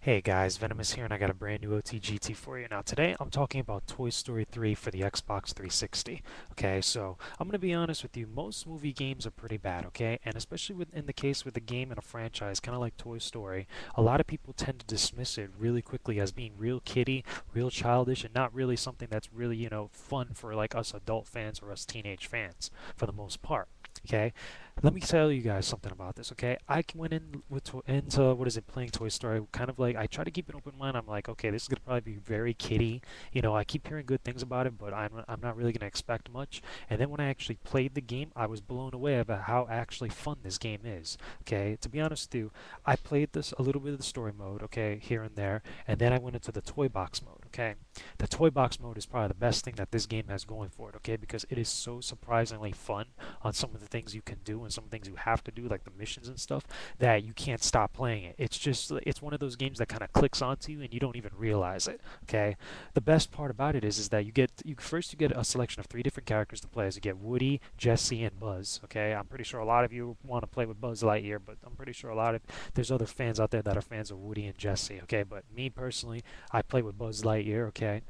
Hey guys, Venomous here, and I got a brand new OTGT for you. Now today I'm talking about Toy Story 3 for the Xbox 360. Okay, so I'm gonna be honest with you, most movie games are pretty bad, okay? And especially in the case with a game and a franchise, kind of like Toy Story, a lot of people tend to dismiss it really quickly as being real kiddie, real childish, and not really something that's really, fun for like us adult fans or us teenage fans for the most part. Okay, let me tell you guys something about this. Okay, went into what is it, playing Toy Story. Kind of like I try to keep an open mind. I'm like, okay, this is gonna probably be very kiddie. I keep hearing good things about it, but I'm not really gonna expect much. And then when I actually played the game, I was blown away about how actually fun this game is. Okay, to be honest with you, I played this a little bit of the story mode, okay, here and there, and then I went into the toy box mode. Okay, the toy box mode is probably the best thing that this game has going for it. Okay, because it is so surprisingly fun on some of the things you can do and some things you have to do, like the missions and stuff, that you can't stop playing it. It's one of those games that kind of clicks onto you and you don't even realize it. Okay, the best part about it is that you get a selection of three different characters to play as. You get Woody, Jesse, and Buzz. Okay, I'm pretty sure a lot of you want to play with Buzz Lightyear, but I'm pretty sure there's other fans out there that are fans of Woody and Jesse. Okay, but me personally, I play with Buzz Lightyear. Okay,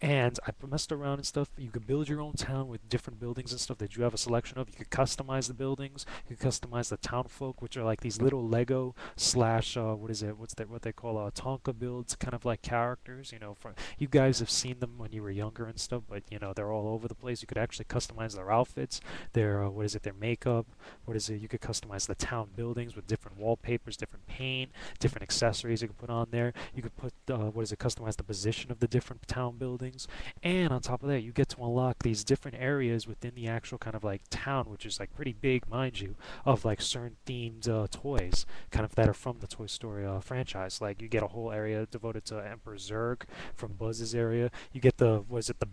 and I messed around and stuff. You could build your own town with different buildings and stuff that you have a selection of. You could customize the buildings. You could customize the town folk, which are like these little Lego slash what is it? What they call Tonka builds, kind of like characters. For you guys have seen them when you were younger and stuff, but they're all over the place. You could actually customize their outfits, their what is it? Their makeup. What is it? You could customize the town buildings with different wallpapers, different paint, different accessories you could put on there. You could put what is it? Customize the position of the different town buildings. And on top of that, you get to unlock these different areas within the actual kind of like town, which is like pretty big, mind you, of like certain themed toys, kind of that are from the Toy Story franchise. Like you get a whole area devoted to Emperor Zurg from Buzz's area. You get the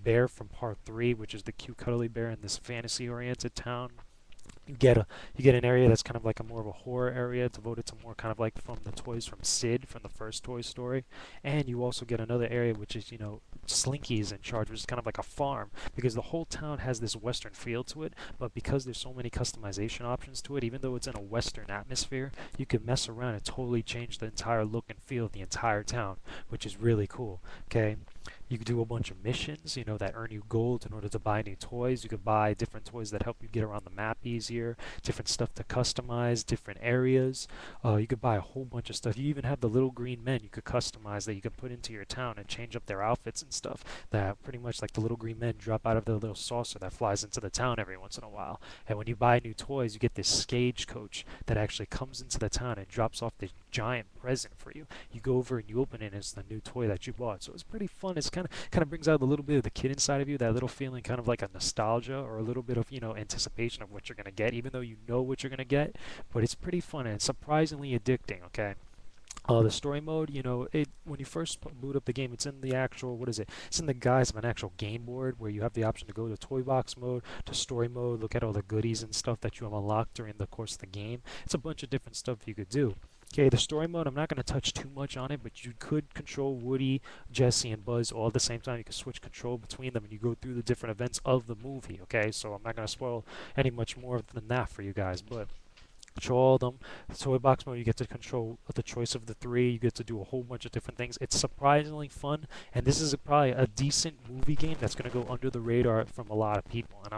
bear from Part 3, which is the cute cuddly bear in this fantasy-oriented town. You get an area that's kind of like a more of a horror area devoted to more kind of like from the toys from Sid from the first Toy Story, and you also get another area which is Slinky is in charge, which is kind of like a farm because the whole town has this western feel to it, but because there's so many customization options to it, even though it's in a western atmosphere, you can mess around and totally change the entire look and feel of the entire town, which is really cool. Okay, you could do a bunch of missions, that earn you gold in order to buy new toys. You could buy different toys that help you get around the map easier, different stuff to customize, different areas. You could buy a whole bunch of stuff. You even have the little green men you could customize that you could put into your town and change up their outfits and stuff. That pretty much like the little green men drop out of the little saucer that flies into the town every once in a while. And when you buy new toys, you get this stagecoach that actually comes into the town and drops off this giant present for you. You go over and you open it and it's the new toy that you bought. So it's pretty fun. It's kind of brings out a little bit of the kid inside of you, that little feeling kind of like a nostalgia or a little bit of, anticipation of what you're going to get, even though you know what you're going to get. But it's pretty fun and surprisingly addicting, okay? The story mode, when you first boot up the game, it's in the actual, what is it? It's in the guise of an actual game board where you have the option to go to toy box mode, to story mode, look at all the goodies and stuff that you have unlocked during the course of the game. It's a bunch of different stuff you could do. Okay, the story mode, I'm not going to touch too much on it, but you could control Woody, Jesse, and Buzz all at the same time. You can switch control between them, and you go through the different events of the movie, okay? So I'm not going to spoil any much more than that for you guys, but control all of them. The toy box mode, you get to control the choice of the three. You get to do a whole bunch of different things. It's surprisingly fun, and this is probably a decent movie game that's going to go under the radar from a lot of people. And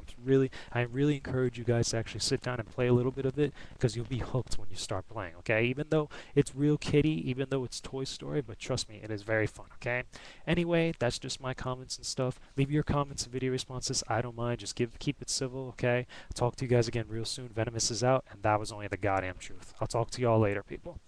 I really encourage you guys to actually sit down and play a little bit of it because you'll be hooked when you start playing. Okay, even though it's real kiddie, even though it's Toy Story, but trust me, it is very fun. Okay. Anyway, that's just my comments and stuff. Leave your comments and video responses. I don't mind. Just keep it civil. Okay. Talk to you guys again real soon. Venomous is out, and that was only the goddamn truth. I'll talk to y'all later, people.